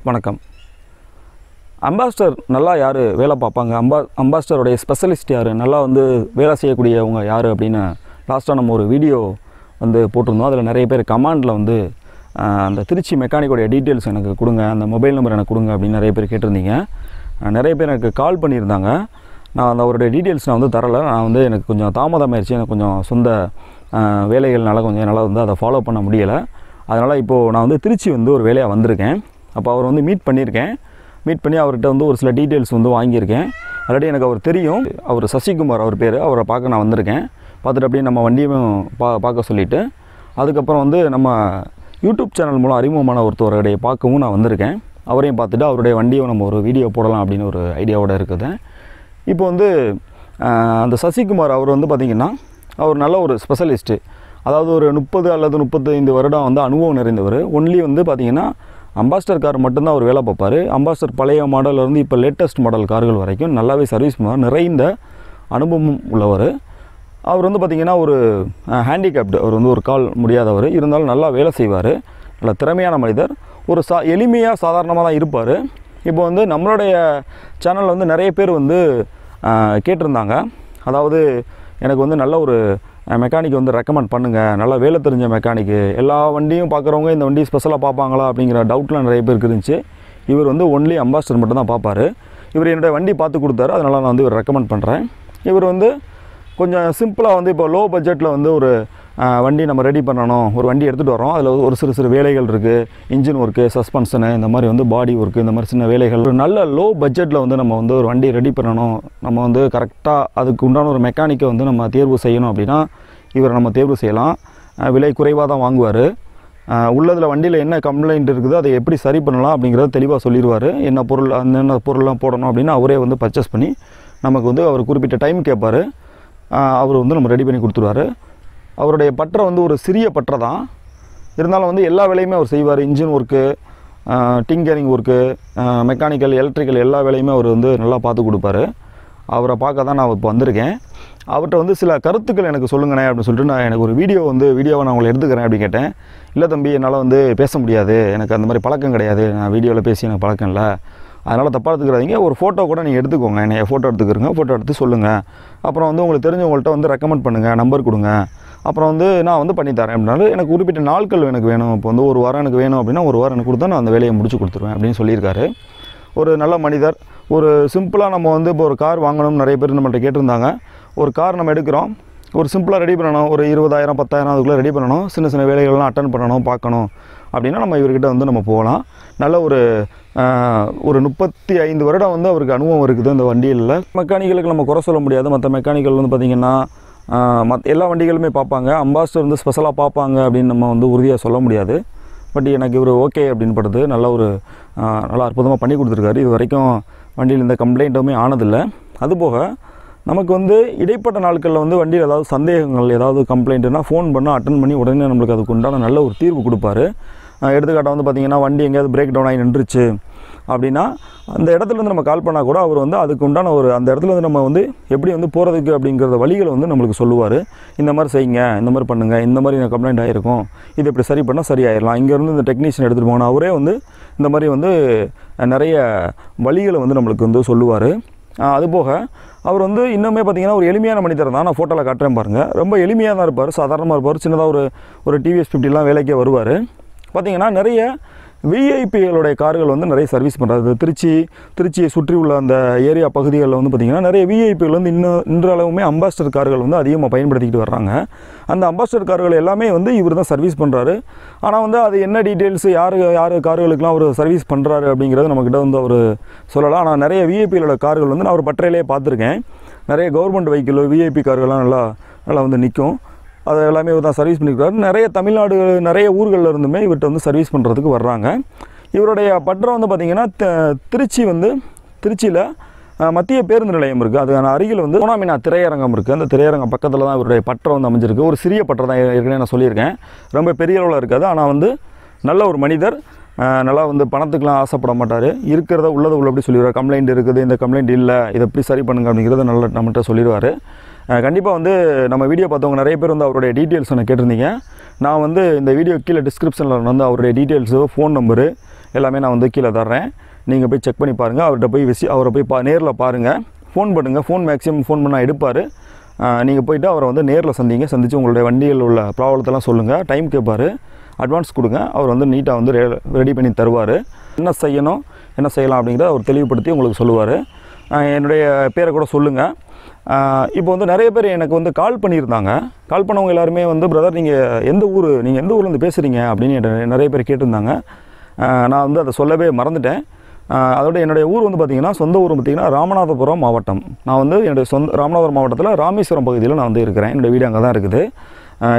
வணக்கம். அம்பாஸ்டர் நல்லா யார் வேலை பார்ப்பாங்க, அம்பாஸ்டருடைய ஸ்பெஷலிஸ்ட் யார், நல்லா வந்து வேலை செய்யக்கூடியவங்க யார் அப்படின்னு லாஸ்ட்டாக நம்ம ஒரு வீடியோ வந்து போட்டிருந்தோம். அதில் நிறைய பேர் கமாண்டில் வந்து அந்த திருச்சி மெக்கானிக்கோடைய டீட்டெயில்ஸ் எனக்கு கொடுங்க, அந்த மொபைல் நம்பர் எனக்கு கொடுங்க அப்படின்னு நிறைய பேர் கேட்டிருந்தீங்க. நிறைய பேர் எனக்கு கால் பண்ணியிருந்தாங்க. நான் அந்த அவருடைய டீட்டெயில்ஸ் நான் வந்து தரலை. நான் வந்து எனக்கு கொஞ்சம் தாமதமாகிடுச்சு. எனக்கு கொஞ்சம் சொந்த வேலைகள்னால கொஞ்சம் என்னால் வந்து அதை ஃபாலோ பண்ண முடியலை. அதனால் இப்போது நான் வந்து திருச்சி வந்து ஒரு வேலையாக வந்திருக்கேன். அப்போ அவர் வந்து மீட் பண்ணி அவர்கிட்ட வந்து ஒரு சில டீட்டெயில்ஸ் வந்து வாங்கியிருக்கேன். ஆல்ரெடி எனக்கு அவர் தெரியும். அவர் சசி குமார் அவர் பேர். அவரை பார்க்க நான் வந்திருக்கேன். பார்த்துட்டு அப்படியே நம்ம வண்டியும் பார்க்க சொல்லிவிட்டு அதுக்கப்புறம் வந்து நம்ம யூடியூப் சேனல் மூலம் அறிமுகமான ஒருத்தவருடைய பார்க்கவும் நான் வந்திருக்கேன். அவரையும் பார்த்துட்டு அவருடைய வண்டியை நம்ம ஒரு வீடியோ போடலாம் அப்படின்னு ஒரு ஐடியாவோடு இருக்குது. இப்போ வந்து அந்த சசிகுமார் அவர் வந்து பார்த்திங்கன்னா அவர் நல்ல ஒரு ஸ்பெஷலிஸ்ட்டு. அதாவது ஒரு 30 அல்லது 35 வருடம் வந்து அனுபவம் நிறைந்தவர். ஒன்லி வந்து பார்த்திங்கன்னா அம்பாஸ்டர் கார் மட்டும்தான் அவர் வேலை பார்ப்பார். அம்பாஸ்டர் பழைய மாடலேருந்து இப்போ லேட்டஸ்ட் மாடல் கார்கள் வரைக்கும் நல்லாவே சர்வீஸ் பண்ணுவார். நிறைந்த அனுபவம் உள்ளவர். அவர் வந்து பார்த்திங்கன்னா ஒரு ஹேண்டிகேப்டு, அவர் வந்து ஒரு கால் முடியாதவர், இருந்தாலும் நல்லா வேலை செய்வார். நல்ல திறமையான மனிதர். ஒரு எளிமையாக சாதாரணமாக தான் இருப்பார். இப்போ வந்து நம்மளுடைய சேனலில் வந்து நிறைய பேர் வந்து கேட்டிருந்தாங்க. அதாவது எனக்கு வந்து நல்ல ஒரு மெக்கானிக் வந்து ரெக்கமெண்ட் பண்ணுங்கள், நல்லா வேலை தெரிஞ்ச மெக்கானிக்கு, எல்லா வண்டியும் பார்க்குறவங்க இந்த வண்டி ஸ்பெஷலாக பார்ப்பாங்களா அப்படிங்கிற டவுட்லாம் நிறைய பேருக்கு இருந்துச்சு. இவர் வந்து ஒன்லி அம்பாஸ்டர் மட்டும் தான் பார்ப்பார். இவர் என்னுடைய வண்டி பார்த்து கொடுத்தாரு. அதனால் நான் வந்து இவர் ரெக்கமெண்ட் பண்ணுறேன். இவர் வந்து கொஞ்சம் சிம்பிளாக வந்து இப்போ லோ பட்ஜெட்டில் வந்து ஒரு வண்டி நம்ம ரெடி பண்ணணும், ஒரு வண்டி எடுத்துகிட்டு வரோம். அதில் ஒரு சிறு வேலைகள் இருக்குது. இன்ஜின் ஒர்க்கு, சஸ்பென்ஷனு, இந்த மாதிரி வந்து பாடி ஒர்க்கு, இந்த மாதிரி சின்ன வேலைகள். ஒரு நல்ல லோ பட்ஜெட்டில் வந்து நம்ம வந்து ஒரு வண்டி ரெடி பண்ணணும், நம்ம வந்து கரெக்டாக அதுக்கு உண்டான ஒரு மெக்கானிக்கை வந்து நம்ம தேர்வு செய்யணும் அப்படின்னா இவரை நம்ம தேர்வு செய்யலாம். விலை குறைவாக தான் வாங்குவார். உள்ளதில் வண்டியில் என்ன கம்ப்ளைண்ட் இருக்குது, அதை எப்படி சரி பண்ணலாம் அப்படிங்கிறத தெளிவாக சொல்லிடுவார். என்ன பொருள், என்னென்ன பொருள்லாம் போடணும் அப்படின்னு அவரே வந்து பர்ச்சேஸ் பண்ணி நமக்கு வந்து அவர் குறிப்பிட்ட டைம் கேட்பார். அவர் வந்து நம்ம ரெடி பண்ணி கொடுத்துருவார். அவருடைய பற்றை வந்து ஒரு சிறிய பற்றை தான், இருந்தாலும் வந்து எல்லா வேலையுமே அவர் செய்வார். Engine work, tinkering work, mechanical, electrical எல்லா வேலையுமே அவர் வந்து நல்லா பார்த்து கொடுப்பாரு. அவரை பார்க்க தான் நான் இப்போ வந்திருக்கேன். அவர்கிட்ட வந்து சில கருத்துக்கள் எனக்கு சொல்லுங்கண்ணே அப்படின்னு சொல்லிட்டு நான் எனக்கு ஒரு வீடியோவை நான் உங்களை எடுத்துக்கிறேன் அப்படின்னு கேட்டேன். இல்லை தம்பி, என்னால் வந்து பேச முடியாது, எனக்கு அந்த மாதிரி பழக்கம் கிடையாது, நான் வீடியோவில் பேசி எனக்கு பழக்கம் இல்லை, அதனால் தப்பாக எடுத்துக்கிறாதீங்க, ஒரு ஃபோட்டோ கூட நீங்கள் எடுத்துக்கோங்க, என்னை ஃபோட்டோ எடுத்துக்கிறங்க, ஃபோட்டோ எடுத்து சொல்லுங்கள், அப்புறம் வந்து உங்களுக்கு தெரிஞ்சவங்கள்ட்ட வந்து ரெக்கமெண்ட் பண்ணுங்கள், நம்பர் கொடுங்க, அப்புறம் வந்து நான் வந்து பண்ணித்தரேன் அப்படின்னாலும் எனக்கு குறிப்பிட்ட நாட்கள் எனக்கு வேணும். இப்போ வந்து ஒரு வாரம் எனக்கு வேணும் அப்படின்னா ஒரு வாரம் எனக்கு கொடுத்தா நான் அந்த வேலையை முடிச்சு கொடுத்துருவேன் அப்படின்னு சொல்லியிருக்காரு. ஒரு நல்ல மனிதர். ஒரு சிம்பிளாக நம்ம வந்து இப்போ ஒரு கார் வாங்கணும்னு நிறைய பேர் நம்மள்ட்ட கேட்டிருந்தாங்க. ஒரு கார் நம்ம எடுக்கிறோம், ஒரு சிம்பிளாக ரெடி பண்ணணும், ஒரு 20,000 10,000 அதுக்குள்ளே ரெடி பண்ணணும், சின்ன வேலைகள்லாம் அட்டன் பண்ணணும், பார்க்கணும் அப்படின்னா நம்ம இவர்கிட்ட வந்து நம்ம போகலாம். நல்ல ஒரு 35 வருடம் வந்து அவருக்கு அனுபவம் இருக்குது அந்த வண்டியில். மெக்கானிக்கலுக்கு நம்ம குறை சொல்ல முடியாது. மற்ற மெக்கானிக்கல் வந்து பார்த்திங்கன்னா எல்லா வண்டிகளுமே பார்ப்பாங்க. அம்பாஸ்டர் வந்து ஸ்பெஷலாக பார்ப்பாங்க அப்படின்னு நம்ம வந்து உறுதியாக சொல்ல முடியாது. பட் எனக்கு இவர் ஓகே அப்படின்னு படுது. நல்லா அற்புதமாக பண்ணி கொடுத்துருக்காரு. இது வரைக்கும் வண்டியில் எந்த கம்ப்ளைண்ட்டுமே ஆனதில்லை. அதுபோக நமக்கு வந்து இடைப்பட்ட நாட்களில் வந்து வண்டியில் ஏதாவது சந்தேகங்கள், ஏதாவது கம்ப்ளைண்ட்டுனா ஃபோன் பண்ணால் அட்டன் பண்ணி உடனே நம்மளுக்கு அதுக்கு உண்டான நல்ல ஒரு தீர்வு கொடுப்பாரு. எடுத்துக்காட்டாக வந்து பார்த்திங்கன்னா வண்டி எங்கேயாவது பிரேக் டவுன் ஆகி நின்றுச்சு அப்படின்னா அந்த இடத்துலேருந்து நம்ம கால் பண்ணால் கூட அவர் வந்து அதுக்கு உண்டான ஒரு அந்த இடத்துலேருந்து நம்ம வந்து எப்படி வந்து போகிறதுக்கு அப்படிங்கிறத வழிகளை வந்து நம்மளுக்கு சொல்லுவார். இந்த மாதிரி செய்யுங்க, இந்த மாதிரி பண்ணுங்கள், இந்த மாதிரி கம்ப்ளைண்ட் ஆகிருக்கும், இது இப்படி சரி பண்ணால் சரி ஆயிடலாம், இங்கேருந்து இந்த டெக்னீஷியன் எடுத்துகிட்டு போகணும், அவரே வந்து இந்த மாதிரி வந்து நிறைய வழிகளை வந்து நம்மளுக்கு வந்து சொல்லுவார். அதுபோக அவர் வந்து இன்னுமே பார்த்திங்கன்னா ஒரு எளிமையான மனிதர் தான். நான் ஃபோட்டோவில் காட்டுறேன் பாருங்கள். ரொம்ப எளிமையாக தான் இருப்பார், சாதாரணமாக இருப்பார். சின்னதாக ஒரு டிவிஎஸ் 50 வேலைக்கே வருவார். பார்த்திங்கன்னா நிறைய விஐபிகளுடைய கார்கள் வந்து நிறைய சர்வீஸ் பண்ணுறாரு. திருச்சியை சுற்றி உள்ள அந்த ஏரியா பகுதிகளில் வந்து பார்த்திங்கன்னா நிறைய விஐபிகள் வந்து இன்றளவுமே அம்பாஸ்டர் கார்கள் வந்து அதிகமாக பயன்படுத்திக்கிட்டு வர்றாங்க. அந்த அம்பாஸ்டர் கார்கள் எல்லாமே வந்து இவர் தான் சர்வீஸ் பண்ணுறாரு. ஆனால் வந்து அது என்ன டீட்டெயில்ஸ், யார் கார்களுக்கெலாம் அவர் சர்வீஸ் பண்ணுறாரு அப்படிங்கிறது நம்மக்கிட்ட வந்து அவர் சொல்லலாம். ஆனால் நிறைய விஐபிகளோட கார்கள் வந்து நான் ஒரு பட்டறையிலே பார்த்துருக்கேன். நிறைய கவர்மெண்ட் வெஹிக்கிள் விஐபி கார்கள்லாம் நல்லா வந்து நிற்கும். அது எல்லாமே தான் சர்வீஸ் பண்ணிக்கிறாரு. நிறைய தமிழ்நாடு நிறைய ஊர்களில் இருந்துமே இவர்கிட்ட வந்து சர்வீஸ் பண்ணுறதுக்கு வர்றாங்க. இவருடைய பட்டறை வந்து பார்த்திங்கன்னா திருச்சியில் மத்திய பேருந்து நிலையம் இருக்குது. அதுக்கான அருகில் வந்து ஓனாமினா திரையரங்கம் இருக்குது. அந்த திரையரங்கம் பக்கத்தில் தான் இவருடைய பட்டறை வந்து அமைஞ்சிருக்கு. ஒரு சிறிய பட்டறை தான், ஏற்கனவே நான் சொல்லியிருக்கேன். ரொம்ப பெரிய அளவில் இருக்காது. ஆனால் வந்து நல்ல ஒரு மனிதர். நல்லா வந்து பணத்துக்கெலாம் ஆசைப்பட மாட்டார். இருக்கிறத உள்ளபடி சொல்லிடுவார். கம்ப்ளைண்ட் இருக்குது, இந்த கம்ப்ளைண்ட் இல்லை, இதை எப்படி சரி பண்ணுங்க அப்படிங்கிறத நல்லா நம்மகிட்ட சொல்லிடுவார். கண்டிப்பாக வந்து நம்ம வீடியோ பார்த்தவங்க நிறைய பேர் வந்து அவருடைய டீட்டெயில்ஸ் எனக்கு கேட்டிருந்தீங்க. நான் வந்து இந்த வீடியோ கீழே டிஸ்கிரிப்ஷனில் வந்து அவருடைய டீட்டெயில்ஸு, ஃபோன் நம்பரு எல்லாமே நான் வந்து கீழே தர்றேன். நீங்கள் போய் செக் பண்ணி பாருங்கள். அவர்கிட்ட போய் அவரை போய் நேரில் பாருங்கள். ஃபோன் பண்ணுங்கள். ஃபோன் மேக்ஸிமம் ஃபோன் பண்ணால் எடுப்பார். நீங்கள் போய்ட்டு அவரை வந்து நேரில் சந்தித்து உங்களுடைய வண்டியில் உள்ள ப்ராப்ளத்தெல்லாம் சொல்லுங்கள். டைம் கேட்பார். அட்வான்ஸ் கொடுங்க. அவர் வந்து நீட்டாக வந்து ரெடி பண்ணி தருவார். என்ன செய்யணும் என்ன செய்யலாம் அப்படிங்கிறத அவர் தெளிவுபடுத்தி உங்களுக்கு சொல்லுவார். என்னுடைய பேரை கூட சொல்லுங்கள். இப்போ வந்து நிறைய பேர் எனக்கு வந்து கால் பண்ணியிருந்தாங்க. கால் பண்ணவங்க எல்லாருமே வந்து பிரதர் நீங்கள் எந்த ஊர்லேருந்து பேசுகிறீங்க அப்படின்னு நிறைய பேர் கேட்டிருந்தாங்க. நான் வந்து அதை சொல்லவே மறந்துட்டேன். அதோட என்னுடைய ஊர் வந்து பார்த்திங்கன்னா சொந்த ஊர் பார்த்திங்கன்னா ராமநாதபுரம் மாவட்டம். நான் வந்து என்னுடைய ராமநாதபுரம் மாவட்டத்தில் ராமேஸ்வரம் பகுதியில் நான் வந்து இருக்கிறேன். என்னுடைய வீடு அங்கே தான் இருக்குது.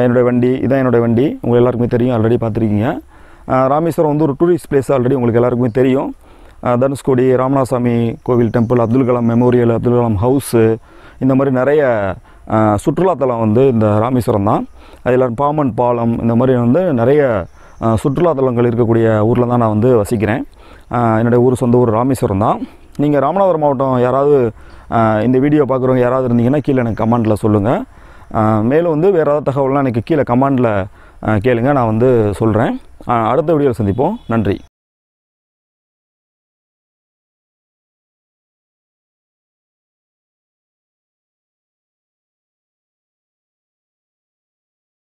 என்னுடைய வண்டி இதான் என்னுடைய வண்டி. உங்களுக்கு எல்லாருக்குமே தெரியும், ஆல்ரெடி பார்த்துருக்கீங்க. ராமேஸ்வரம் வந்து ஒரு டூரிஸ்ட் பிளேஸ் ஆல்ரெடி உங்களுக்கு எல்லாருக்குமே தெரியும். தனுஷ்கோடி, ராமநாதசாமி கோவில் temple, Abdul Kalam memorial, Abdul Kalam house, இந்த மாதிரி நிறைய சுற்றுலாத்தலம் வந்து இந்த ராமேஸ்வரம் தான். அது எல்லோரும் பாமன் பாலம், இந்த மாதிரி வந்து நிறைய சுற்றுலாத்தலங்கள் இருக்கக்கூடிய ஊரில் தான் நான் வந்து வசிக்கிறேன். என்னுடைய சொந்த ஊர் ராமேஸ்வரம் தான். நீங்கள் ராமநாதபுரம் மாவட்டம் யாராவது இந்த வீடியோ பார்க்குறவங்க யாராவது இருந்தீங்கன்னா கீழே எனக்கு கமெண்டில் சொல்லுங்கள். மேலும் வந்து வேறு ஏதாவது தகவல்லாம் எனக்கு கீழே கமெண்டில் கேளுங்க, நான் வந்து சொல்கிறேன். அடுத்த வீடியோவில் சந்திப்போம். நன்றி.